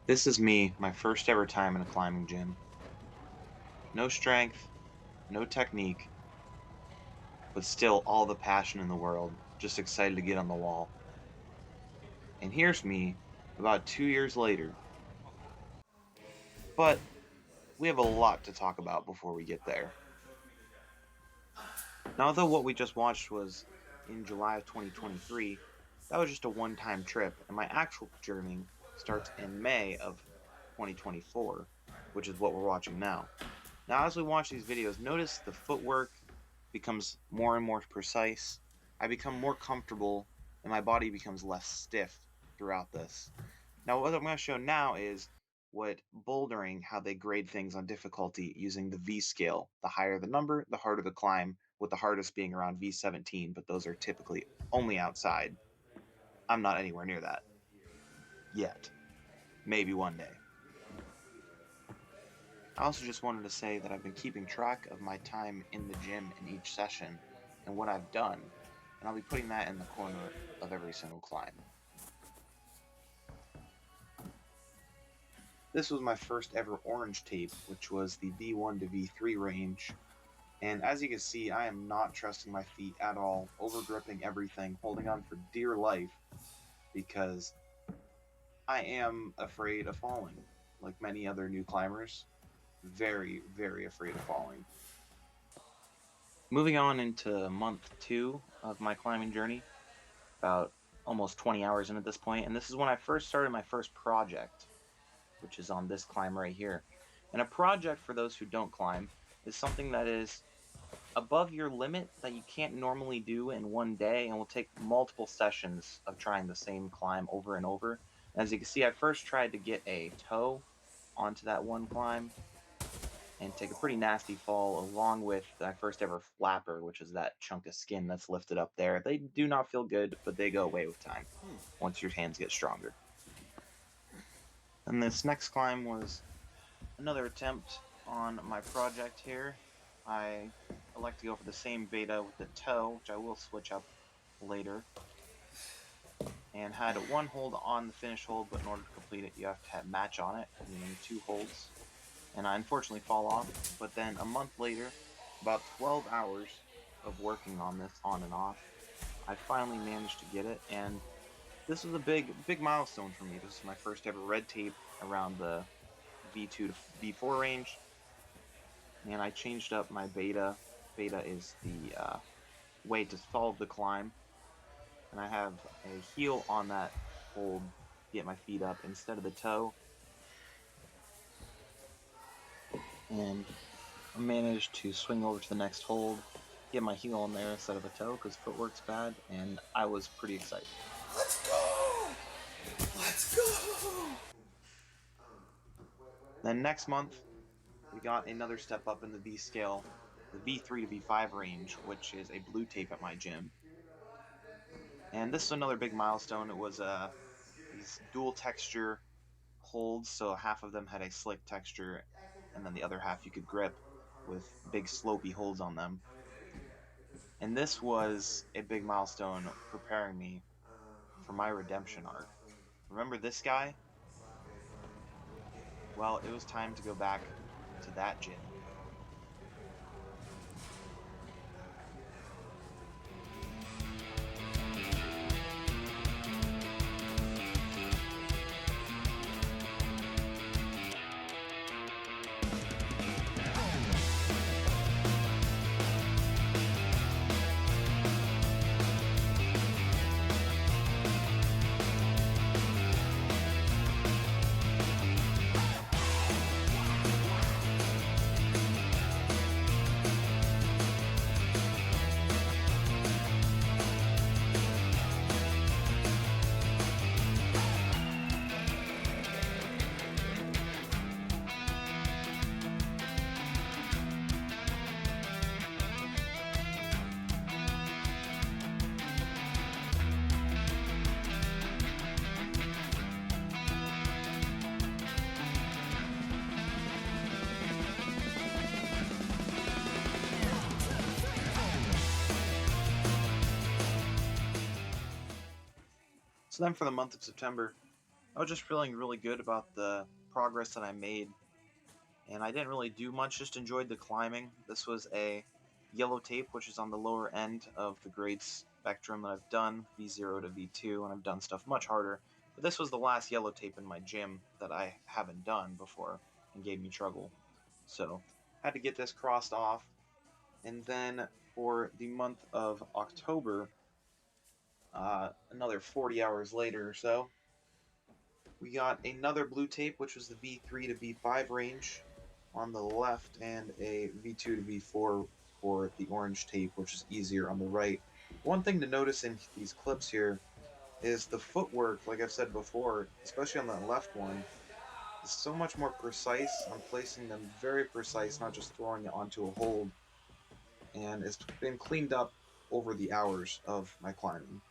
This is me, my first ever time in a climbing gym. No strength, no technique, but still all the passion in the world, just excited to get on the wall. And here's me, about 2 years later. But we have a lot to talk about before we get there. Now, although what we just watched was in July of 2023, that was just a one time trip, and my actual journey starts in May of 2024, which is what we're watching now. Now, as we watch these videos, notice the footwork becomes more and more precise. I become more comfortable, and my body becomes less stiff throughout this. Now, what I'm going to show now is what bouldering, how they grade things on difficulty using the V scale. The higher the number, the harder the climb, with the hardest being around V17, but those are typically only outside. I'm not anywhere near that yet. Maybe one day. I also just wanted to say that I've been keeping track of my time in the gym in each session and what I've done, and I'll be putting that in the corner of every single climb. This was my first ever orange tape, which was the V1 to V3 range, and as you can see, I am not trusting my feet at all, over gripping everything, holding on for dear life, because I am afraid of falling, like many other new climbers. Very, very afraid of falling. Moving on into month 2 of my climbing journey, about almost 20 hours in at this point, and this is when I first started my first project, which is on this climb right here. And a project, for those who don't climb, is something that is above your limit that you can't normally do in one day and will take multiple sessions of trying the same climb over and over. As you can see, I first tried to get a toe onto that one climb and take a pretty nasty fall along with my first ever flapper, which is that chunk of skin that's lifted up there. They do not feel good, but they go away with time once your hands get stronger. And this next climb was another attempt on my project here. I elect to go for the same beta with the toe, which I will switch up later. And had one hold on the finish hold, but in order to complete it, you have to have match on it, meaning 2 holds. And I unfortunately fall off, but then a month later, about 12 hours of working on this on and off, I finally managed to get it, and this was a big milestone for me. This is my first ever red tape around the V2 to V4 range, and I changed up my beta. Beta is the way to solve the climb, and I have a heel on that hold to get my feet up instead of the toe, and I managed to swing over to the next hold, get my heel on there instead of a toe because footwork's bad, and I was pretty excited. Let's go! Let's go! Then next month, we got another step up in the V scale, the V3 to V5 range, which is a blue tape at my gym. And this is another big milestone. It was these dual texture holds, so half of them had a slick texture, and then the other half you could grip with big slopey holds on them. And this was a big milestone preparing me for my redemption arc. Remember this guy? Well, it was time to go back to that gym. So then for the month of September, I was just feeling really good about the progress that I made, and I didn't really do much, just enjoyed the climbing. This was a yellow tape, which is on the lower end of the grade spectrum that I've done, V0 to V2, and I've done stuff much harder. But this was the last yellow tape in my gym that I haven't done before and gave me trouble. So, had to get this crossed off. And then for the month of October, another 40 hours later or so, we got another blue tape, which was the V3 to V5 range on the left, and a V2 to V4 for the orange tape, which is easier on the right. One thing to notice in these clips here is the footwork, like I've said before, especially on that left one, is so much more precise. I'm placing them very precise, not just throwing it onto a hold, and it's been cleaned up over the hours of my climbing.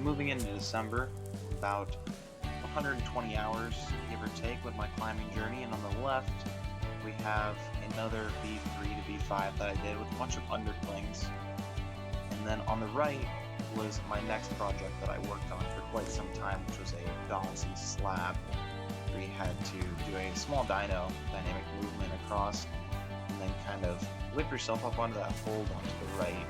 Moving into December, about 120 hours, give or take, with my climbing journey, and on the left, we have another V3 to V5 that I did with a bunch of underclings. And then on the right was my next project that I worked on for quite some time, which was a balancing slab, where you had to do a small dynamic movement across, and then kind of whip yourself up onto that hold onto the right,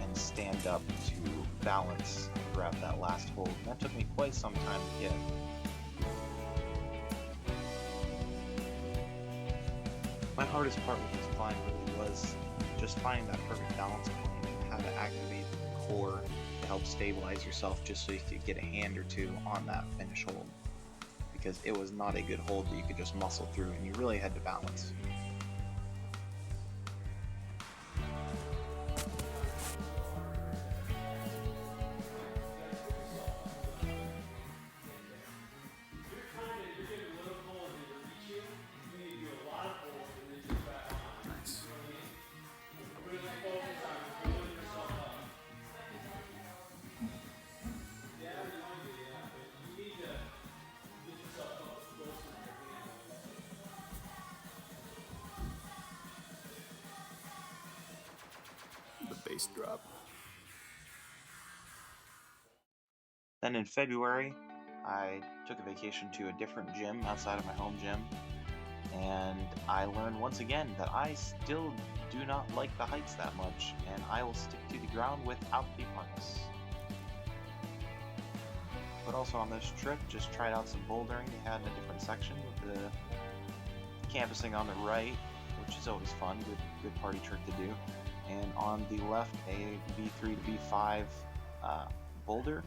and stand up to balance and grab that last hold. And that took me quite some time to get. My hardest part with this climb really was just finding that perfect balance point and how to activate the core to help stabilize yourself just so you could get a hand or two on that finish hold. Because it was not a good hold that you could just muscle through, and you really had to balance. Nice. The bass drop. Then in February, I took a vacation to a different gym outside of my home gym, and I learned once again that I still do not like the heights that much, and I will stick to the ground without the harness. But also on this trip, just tried out some bouldering they had in a different section with the campusing on the right, which is always fun, good party trick to do. And on the left, a V3 to V5 boulder.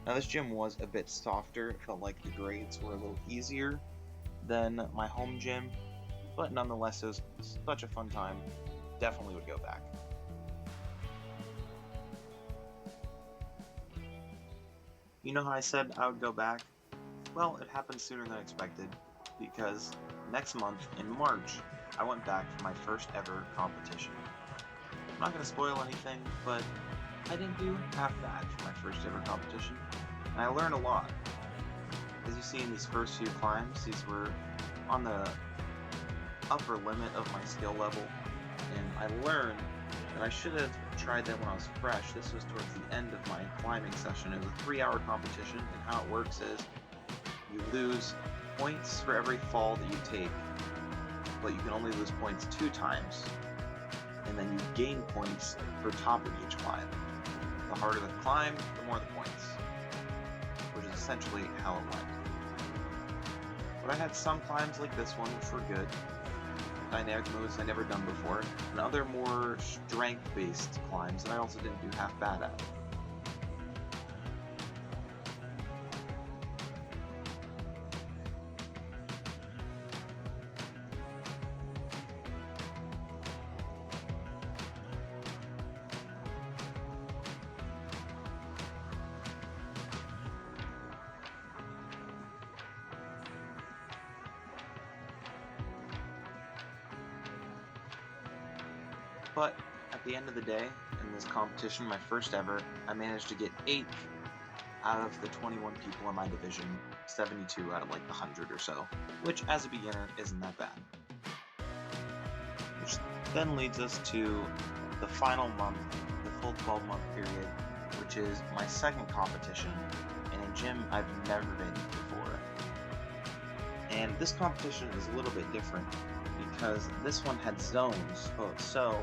Now this gym was a bit softer, it felt like the grades were a little easier than my home gym, but nonetheless it was such a fun time, definitely would go back. You know how I said I would go back? Well, it happened sooner than expected, because next month, in March, I went back for my first ever competition. I'm not going to spoil anything, but I didn't do half bad for my first ever competition, and I learned a lot. As you see in these first few climbs, these were on the upper limit of my skill level, and I learned that I should have tried that when I was fresh. This was towards the end of my climbing session. It was a 3-hour competition, and how it works is you lose points for every fall that you take, but you can only lose points 2 times, and then you gain points for top of each climb. The harder the climb, the more the points, which is essentially how it went. But I had some climbs like this one which were good, dynamic moves I never done before, and other more strength-based climbs that I also didn't do half bad at. But at the end of the day, in this competition, my first ever, I managed to get 8th out of the 21 people in my division, 72 out of like the 100 or so, which as a beginner isn't that bad. Which then leads us to the final month, the full 12-month period, which is my second competition in a gym I've never been before. And this competition is a little bit different because this one had zones. So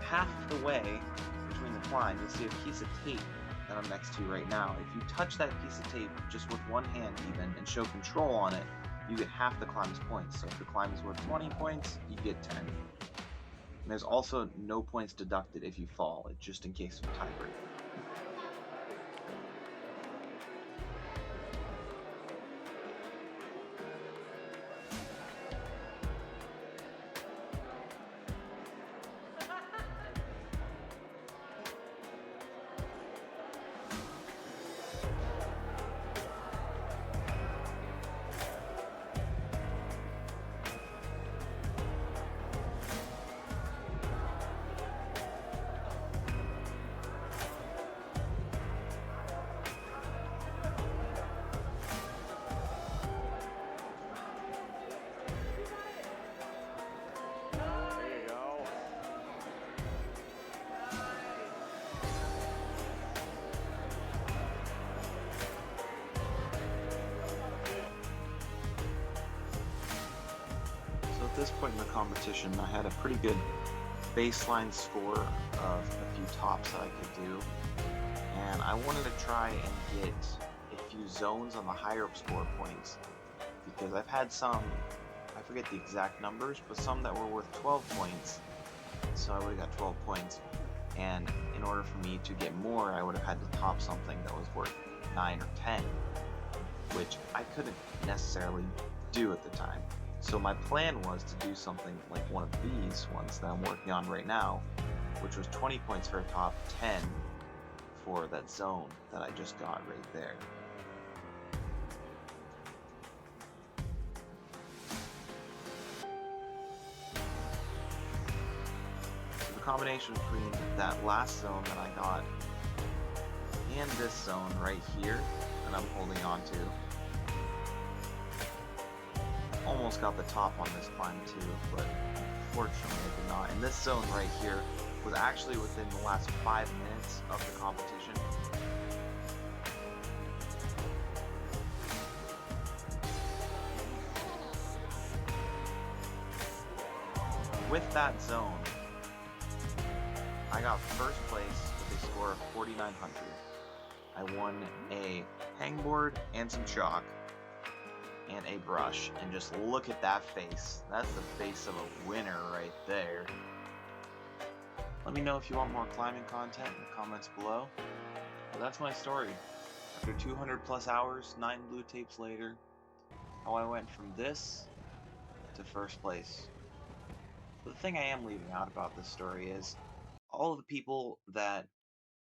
half the way between the climb, you'll see a piece of tape that I'm next to right now. If you touch that piece of tape just with one hand even and show control on it, you get half the climb's points. So if the climb is worth 20 points, you get 10. And there's also no points deducted if you fall, it's just in case of a tiebreaker. At this point in the competition, I had a pretty good baseline score of a few tops that I could do, and I wanted to try and get a few zones on the higher score points, because I've had some, I forget the exact numbers, but some that were worth 12 points, so I would have got 12 points, and in order for me to get more, I would have had to top something that was worth 9 or 10, which I couldn't necessarily do at the time. So my plan was to do something like one of these ones that I'm working on right now, which was 20 points for a top, 10 for that zone that I just got right there. So the combination between that last zone that I got and this zone right here that I'm holding on to, almost got the top on this climb too, but unfortunately I did not. And this zone right here was actually within the last 5 minutes of the competition. With that zone, I got first place with a score of 4,900. I won a hangboard and some chalk and a brush, and just look at that face. That's the face of a winner right there. Let me know if you want more climbing content in the comments below. But that's my story. After 200 plus hours, 9 blue tapes later, how I went from this to first place. But the thing I am leaving out about this story is all of the people that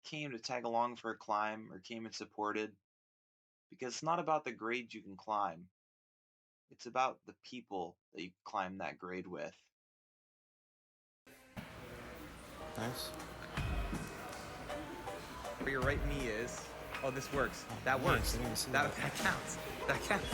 came to tag along for a climb or came and supported, because it's not about the grade you can climb. It's about the people that you climb that grade with. Nice. Where your right knee is. Oh, this works. That works. Nice, I didn't see That that. counts. That counts.